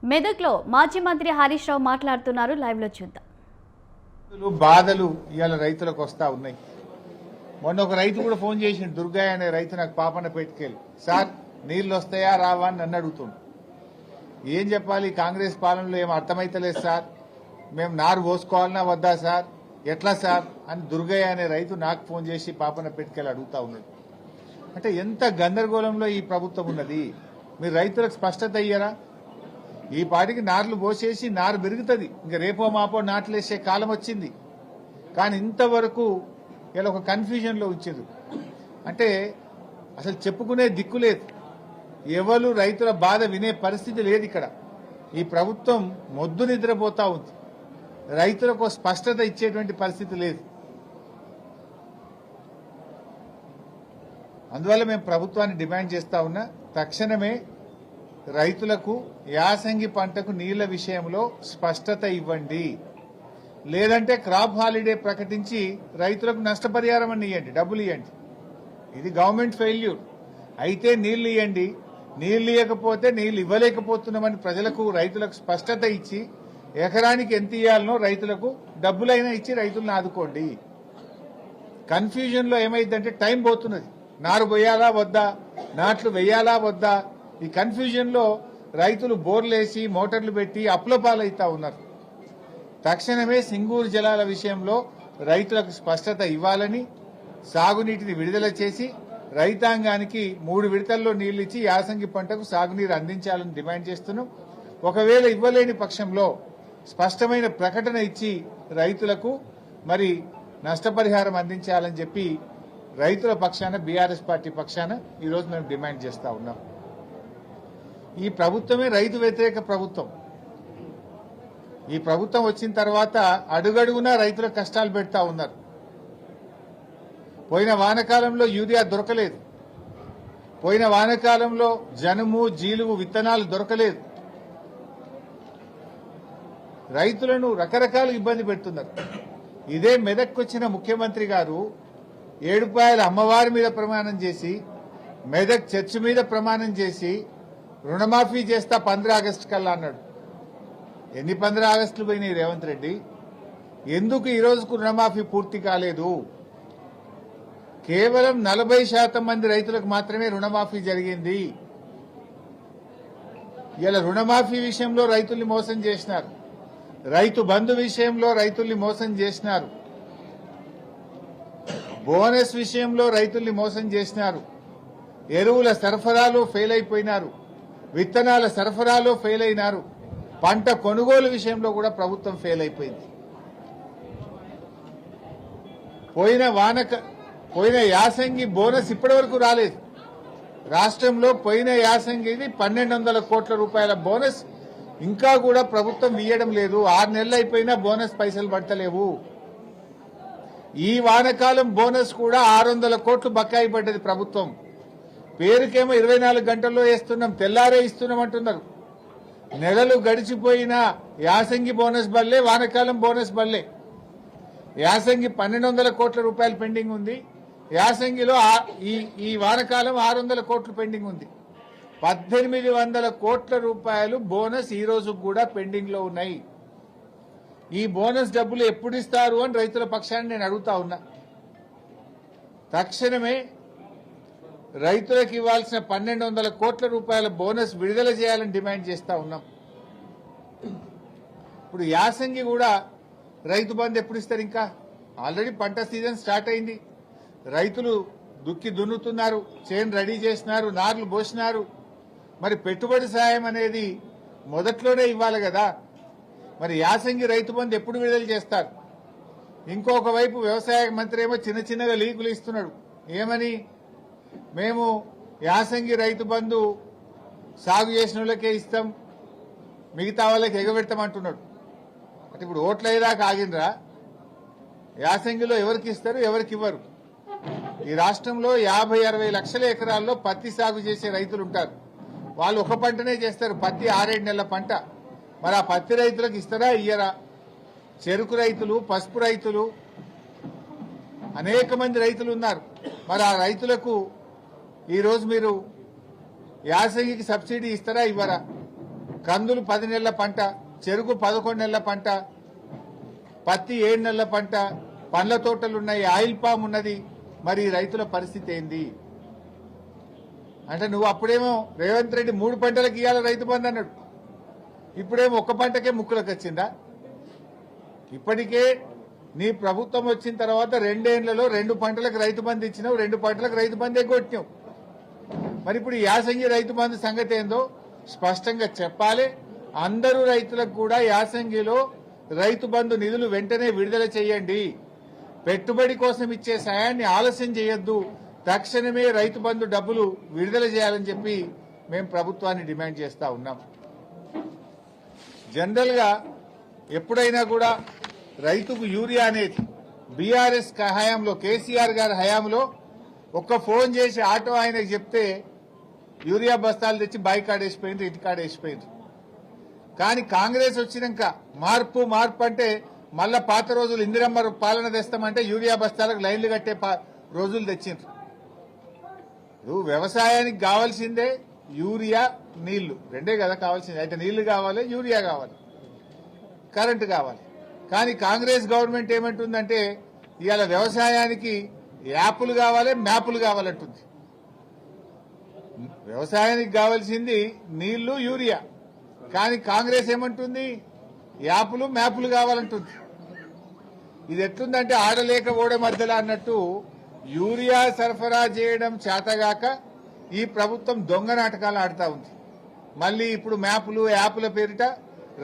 మెదక్లో మాజీ మంత్రి హరీష్ రావు మాట్లాడుతున్నారు. లైవ్ లో చూద్దాం. బాధలు ఇవాళ రైతులకు వస్తా ఉన్నాయి. మొన్న ఒక రైతు కూడా ఫోన్ చేసిండు, దుర్గయ్య అనే రైతు నాకు పాపన పెట్టుకెళ్ళి, సార్ నీళ్లు వస్తాయా రావా అని నన్ను అడుగుతుండు. ఏం చెప్పాలి, కాంగ్రెస్ పాలనలో ఏం అర్థమైతలేదు సార్, మేము నారు పోసుకోవాలన్నా వద్దా సార్, ఎట్లా సార్ అని దుర్గయ్య అనే రైతు నాకు ఫోన్ చేసి పాపన పెట్టుకెళ్ళి అడుగుతా ఉన్నాడు. అంటే ఎంత గందరగోళంలో ఈ ప్రభుత్వం ఉన్నది. మీరు రైతులకు స్పష్టత అయ్యారా? ఈ పాటికి నార్లు పోసేసి నారు పెరుగుతుంది, ఇంకా రేపో మాపో నాట్లు వేసే కాలం వచ్చింది. కానీ ఇంతవరకు ఇలా ఒక కన్ఫ్యూజన్లో ఉంచారు. అంటే అసలు చెప్పుకునే దిక్కు లేదు, ఎవరు రైతుల బాధ వినే పరిస్థితి లేదు. ఇక్కడ ఈ ప్రభుత్వం మొద్దు నిద్రపోతా ఉంది, రైతులకు స్పష్టత ఇచ్చేటువంటి పరిస్థితి లేదు. అందువల్ల మేము ప్రభుత్వాన్ని డిమాండ్ చేస్తా ఉన్నా, తక్షణమే రైతులకు యాసంగి పంటకు నీళ్ల విషయంలో స్పష్టత ఇవ్వండి, లేదంటే క్రాప్ హాలిడే ప్రకటించి రైతులకు నష్టపరిహారం అని ఇవ్వండి, డబ్బులు ఇవ్వండి. ఇది గవర్నమెంట్ ఫెయిల్యూర్. అయితే నీళ్లు ఇవ్వండి, నీళ్లు ఇవ్వకపోతే నీళ్లు ఇవ్వలేకపోతున్నామని ప్రజలకు రైతులకు స్పష్టత ఇచ్చి ఎకరానికి ఎంత ఇవ్వాలనో రైతులకు డబ్బులైనా ఇచ్చి రైతులను ఆదుకోండి. కన్ఫ్యూజన్ లో ఏమైందంటే టైం పోతున్నది, నారు పోయాలా వద్దా, నాట్లు వేయాలా వద్దా, ఈ కన్ఫ్యూజన్ లో రైతులు బోర్లేసి మోటార్లు పెట్టి అప్పుల పాలవుతా ఉన్నారు. తక్షణమే సింగూరు జలాల విషయంలో రైతులకు స్పష్టత ఇవ్వాలని, సాగునీటిని విడుదల చేసి రైతాంగానికి 3 విడతల్లో నీళ్లు ఇచ్చి యాసంగి పంటకు సాగునీరు అందించాలని డిమాండ్ చేస్తున్నాం. ఒకవేళ ఇవ్వలేని పక్షంలో స్పష్టమైన ప్రకటన ఇచ్చి రైతులకు మరి నష్టపరిహారం అందించాలని చెప్పి రైతుల పక్షాన, బీఆర్ఎస్ పార్టీ పక్షాన ఈరోజు మేము డిమాండ్ చేస్తా ఉన్నాం. ఈ ప్రభుత్వమే రైతు వ్యతిరేక ప్రభుత్వం. ఈ ప్రభుత్వం వచ్చిన తర్వాత అడుగడుగునా రైతుల కష్టాలు పెడతా ఉన్నారు. పోయిన వానకాలంలో యూరియా దొరకలేదు, పోయిన వానకాలంలో జనుము జీలుగు విత్తనాలు దొరకలేదు. రైతులను రకరకాల ఇబ్బంది పెడుతున్నారు. ఇదే మెదక్కొచ్చిన ముఖ్యమంత్రి గారు ఏడుపాయల అమ్మవారి మీద ప్రమాణం చేసి, మెదక్ చర్చి మీద ప్రమాణం చేసి రుణమాఫీ చేస్తా 15 ఆగస్టు కల్లా అన్నాడు. ఎన్ని 15 ఆగస్టులు పోయినాయి రేవంత్ రెడ్డి? ఎందుకు ఈ రోజుకు రుణమాఫీ పూర్తి కాలేదు? కేవలం 40% మంది రైతులకు మాత్రమే రుణమాఫీ జరిగింది. ఇలా రుణమాఫీ విషయంలో రైతుల్ని మోసం చేసినారు, రైతు బంధు విషయంలో రైతుల్ని మోసం చేసినారు, బోనస్ విషయంలో రైతుల్ని మోసం చేసినారు, ఎరువుల సరఫరాలో ఫెయిల్ అయిపోయినారు, విత్తనాల సరఫరాలో ఫెయిల్ అయినారు, పంట కొనుగోలు విషయంలో కూడా ప్రభుత్వం ఫెయిల్ అయిపోయింది. పోయిన యాసంగి బోనస్ ఇప్పటి వరకు రాలేదు. రాష్ట్రంలో పోయిన యాసంగిది 1200 కోట్ల రూపాయల బోనస్ ఇంకా కూడా ప్రభుత్వం ఇయ్యడం లేదు. 6 నెలలు అయిపోయినా బోనస్ పైసలు పడతలేవు. ఈ వానకాలం బోనస్ కూడా 600 కోట్లు బకాయి పడ్డది ప్రభుత్వం. పేరుకేమో 24 గంటల్లో వేస్తున్నాం, తెల్లారే ఇస్తున్నాం అంటున్నారు. నెలలు గడిచిపోయినా యాసంగి బోనస్ బల్లే, వానకాలం బోనస్ బల్లే. యాసంగి 1200 కోట్ల రూపాయలు పెండింగ్ ఉంది, యాసంగిలో ఈ వానకాలం 600 కోట్లు పెండింగ్ ఉంది. 1800 కోట్ల రూపాయలు బోనస్ ఈ రోజు కూడా పెండింగ్ లో ఉన్నాయి. ఈ బోనస్ డబ్బులు ఎప్పుడు ఇస్తారు అని రైతుల పక్షాన్ని నేను అడుగుతా ఉన్నా. తక్షణమే రైతులకు ఇవ్వాల్సిన 1200 కోట్ల రూపాయల బోనస్ విడుదల చేయాలని డిమాండ్ చేస్తా ఉన్నాం. ఇప్పుడు యాసంగి కూడా రైతు బంధు ఎప్పుడు ఇస్తారు? ఇంకా ఆల్రెడీ పంట సీజన్ స్టార్ట్ అయింది, రైతులు దుక్కి దున్నుతున్నారు, చేను రెడీ చేసినారు, నార్లు పోసినారు. మరి పెట్టుబడి సాయం అనేది మొదట్లోనే ఇవ్వాలి కదా. మరి యాసంగి రైతు బంధు ఎప్పుడు విడుదల చేస్తారు? ఇంకొక వైపు వ్యవసాయ మంత్రి ఏమో చిన్న చిన్నగా లీకులు ఇస్తున్నాడు. ఏమని? మేము యాసంగి రైతు బంధు సాగు చేసిన వాళ్ళకే ఇస్తాం, మిగతా వాళ్ళకి ఎగబెడతామంటున్నాడు. అంటే ఇప్పుడు ఓట్లు అయ్యేదాకా ఆగినరా? యాసంగిలో ఎవరికి ఇస్తారు, ఎవరికి ఇవ్వరు? ఈ రాష్ట్రంలో 50-60 లక్షల ఎకరాల్లో పత్తి సాగు చేసే రైతులు ఉంటారు. వాళ్ళు ఒక పంటనే చేస్తారు, పత్తి 6-7 నెలల పంట. మరి ఆ పత్తి రైతులకు ఇస్తారా, ఇయ్యరా? చెరుకు రైతులు, పసుపు రైతులు, అనేక మంది రైతులు ఉన్నారు. మరి ఆ రైతులకు ఈరోజు మీరు యాసంగికి సబ్సిడీ ఇస్తారా, ఇవ్వరా? కందులు 10 నెలల పంట, చెరుకు 11 నెలల పంట, పత్తి 7 నెలల పంట, పండ్ల తోటలున్నాయి, ఆయిల్ పామ్ ఉన్నది. మరి ఈ రైతుల పరిస్థితి ఏంది అంటే, నువ్వు అప్పుడేమో రేవంత్ రెడ్డి 3 పంటలకు ఇవ్వాలి రైతు బంధు అన్నాడు, ఇప్పుడేమో ఒక్క పంటకే ముక్కులకు వచ్చిందా? ఇప్పటికే నీ ప్రభుత్వం వచ్చిన తర్వాత 2 ఏళ్లలో 2 పంటలకు రైతు బంధు ఇచ్చినావు, 2 పంటలకు రైతు బంధు ఎగ్గొట్టినావు. మరి ఇప్పుడు యాసంగి రైతు బంధు సంగతి ఏందో స్పష్టంగా చెప్పాలి. అందరూ రైతులకు కూడా యాసంగిలో రైతు బంధు నిధులు వెంటనే విడుదల చేయండి. పెట్టుబడి కోసం ఇచ్చే సాయాన్ని ఆలస్యం చేయొద్దు. తక్షణమే రైతు బంధు డబ్బులు విడుదల చేయాలని చెప్పి మేము ప్రభుత్వాన్ని డిమాండ్ చేస్తా ఉన్నాం. జనరల్ గా ఎప్పుడైనా కూడా రైతుకు యూరియా అనేది బీఆర్ఎస్ హయాంలో, కేసీఆర్ గారి హయాంలో ఒక్క ఫోన్ చేసి ఆటో ఆయనకు చెప్తే యూరియా బస్తాలు తెచ్చి బాయి కాడేసిపోయింది, ఇటు కాడేసిపోయింది. కానీ కాంగ్రెస్ వచ్చినాక మార్పు అంటే మళ్ళా పాత రోజులు ఇందిరమ్మ పాలన తెస్తామంటే యూరియా బస్తాలకు లైన్లు కట్టే రోజులు తెచ్చిండ్రు. నువ్వు వ్యవసాయానికి కావాల్సిందే యూరియా, నీళ్లు, రెండే కదా కావాల్సింది. అయితే నీళ్లు కావాలి, యూరియా కావాలి, కరెంటు కావాలి. కానీ కాంగ్రెస్ గవర్నమెంట్ ఏమంటుందంటే ఇవాళ వ్యవసాయానికి యాప్లు కావాలి, మ్యాపులు కావాలంటుంది. వ్యవసాయానికి కావాల్సింది నీళ్లు, యూరియా. కానీ కాంగ్రెస్ ఏమంటుంది యాప్లు, మ్యాపులు కావాలంటుంది. ఇది ఎట్లుందంటే ఆడలేక ఓడే మధ్యలో అన్నట్టు యూరియా సరఫరా చేయడం చేతగాక ఈ ప్రభుత్వం దొంగ నాటకాలు ఆడుతా ఉంది. మళ్ళీ ఇప్పుడు మ్యాపులు, యాప్ల పేరిట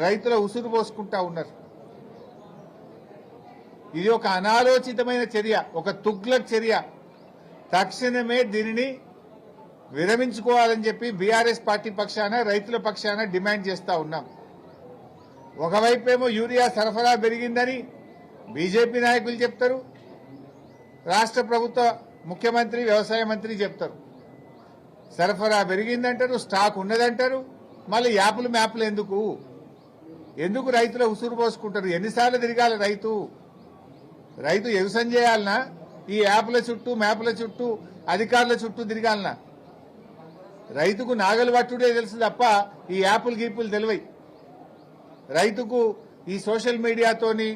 రైతుల ఉసురు పోసుకుంటా ఉన్నారు. ఇది ఒక అనాలోచితమైన చర్య, ఒక తుగ్లక్ చర్య. తక్షణమే దీనిని విరమించుకోవాలని చెప్పి బీఆర్ఎస్ పార్టీ పక్షాన, రైతుల పక్షాన డిమాండ్ చేస్తా ఉన్నాం. ఒకవైపేమో యూరియా సరఫరా పెరిగిందని బీజేపీ నాయకులు చెప్తారు, రాష్ట్ర ప్రభుత్వ ముఖ్యమంత్రి, వ్యవసాయ మంత్రి చెప్తారు. సరఫరా పెరిగిందంటారు, స్టాక్ ఉన్నదంటారు. మళ్ళీ యాప్లు, మ్యాప్లు ఎందుకు రైతుల ఉసురు పోసుకుంటారు? ఎన్నిసార్లు తిరగాలి రైతు? వ్యవసాయం చేయాలన్నా ఈ యాప్ల చుట్టూ, మ్యాప్ల చుట్టూ, అధికారుల చుట్టూ తిరగాలనా? రైతుకు నాగలు పట్టుడే తెలుసు తప్ప ఈ యాప్లు గీపులు తెలివై. రైతుకు ఈ సోషల్ మీడియాతోని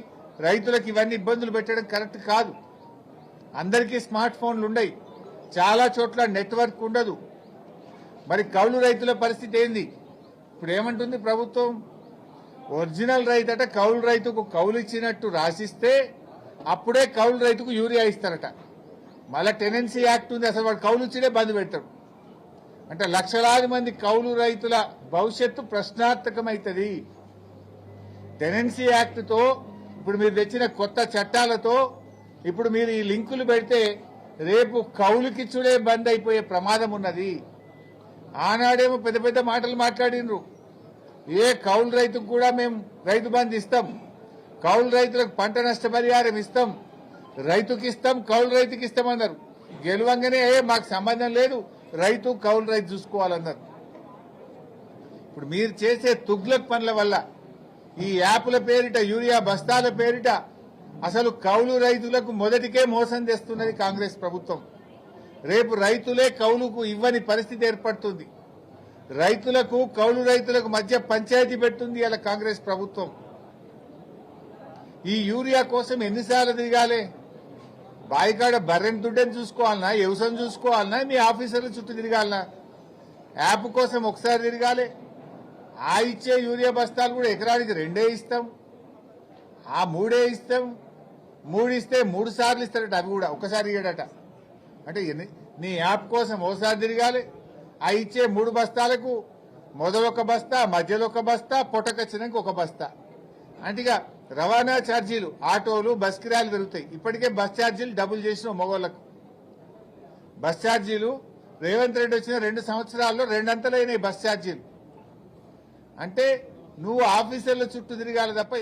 రైతులకు ఇవన్నీ ఇబ్బందులు పెట్టడం కరెక్ట్ కాదు. అందరికీ స్మార్ట్ ఫోన్లు ఉన్నాయి, చాలా చోట్ల నెట్వర్క్ ఉండదు. మరి కౌలు రైతుల పరిస్థితి ఏంది? ఇప్పుడు ఏమంటుంది ప్రభుత్వం? ఒరిజినల్ రైతు అట కౌలు రైతుకు కౌలు ఇచ్చినట్టు రాసిస్తే అప్పుడే కౌలు రైతుకు యూరియా ఇస్తారట. మళ్ళా టెనెన్సీ యాక్ట్ ఉంది, అసలు వాడు కౌలు ఇచ్చినే బంద్ పెడతాడు. అంటే లక్షలాది మంది కౌలు రైతుల భవిష్యత్తు ప్రశ్నార్థకమైతుంది. టెనెన్సీ యాక్ట్ తో, ఇప్పుడు మీరు తెచ్చిన కొత్త చట్టాలతో ఇప్పుడు మీరు ఈ లింకులు పెడితే రేపు కౌలుకిచ్చుడే బంద్ అయిపోయే ప్రమాదం ఉన్నది. ఆనాడేమో పెద్ద పెద్ద మాటలు మాట్లాడినరు. ఏ కౌలు రైతుకు కూడా మేము రైతు బంధు ఇస్తాం, కౌలు రైతులకు పంట నష్టపరిహారం ఇస్తాం, రైతుకి ఇస్తాం, కౌలు రైతుకి ఇస్తామన్నారు. గెలవంగానే మాకు సంబంధం లేదు, కౌలు రైతు చూసుకోవాలన్నారు. ఇప్పుడు మీరు చేసే తుగ్లక్ పనుల వల్ల ఈ యాప్ల పేరిట, యూరియా బస్తాల పేరిట అసలు కౌలు రైతులకు మొదటికే మోసం చేస్తున్నది కాంగ్రెస్ ప్రభుత్వం. రేపు రైతులే కౌలుకు ఇవ్వని పరిస్థితి ఏర్పడుతుంది. కౌలు రైతులకు మధ్య పంచాయతీ పెడుతుంది ఇలా కాంగ్రెస్ ప్రభుత్వం. ఈ యూరియా కోసం ఎన్నిసార్లు తిరగాలి? బాయికాడ బర్రెని దుడ్డని చూసుకోవాలన్నా, వ్యవసాయం చూసుకోవాలన్నా, మీ ఆఫీసర్ల చుట్టూ తిరగాలన్నా? యాప్ కోసం ఒకసారి తిరగాలి. ఆ ఇచ్చే యూరియా బస్తాలు కూడా ఎకరానికి 2 ఇస్తాం, ఆ 3 ఇస్తాం. 3 ఇస్తే 3 సార్లు ఇస్తారట, అవి కూడా ఒకసారి ఇయ్యడట. అంటే నీ యాప్ కోసం ఒకసారి తిరగాలి. ఆ ఇచ్చే 3 బస్తాలకు మొదలొక బస్తా, మధ్యలో ఒక బస్తా, పొట్టకొచ్చినాక ఒక బస్తా. అంటే ఇక రవాణా ఛార్జీలు, ఆటోలు, బస్ కిరాయిలు పెరుగుతాయి. ఇప్పటికే బస్ ఛార్జీలు డబుల్ చేసిన మగవాళ్లకు. బస్ ఛార్జీలు రేవంత్ రెడ్డి వచ్చిన 2 సంవత్సరాల్లో 2 అంతలైనాయి బస్ ఛార్జీలు. అంటే నువ్వు ఆఫీసర్ల చుట్టూ తిరగాలి తప్ప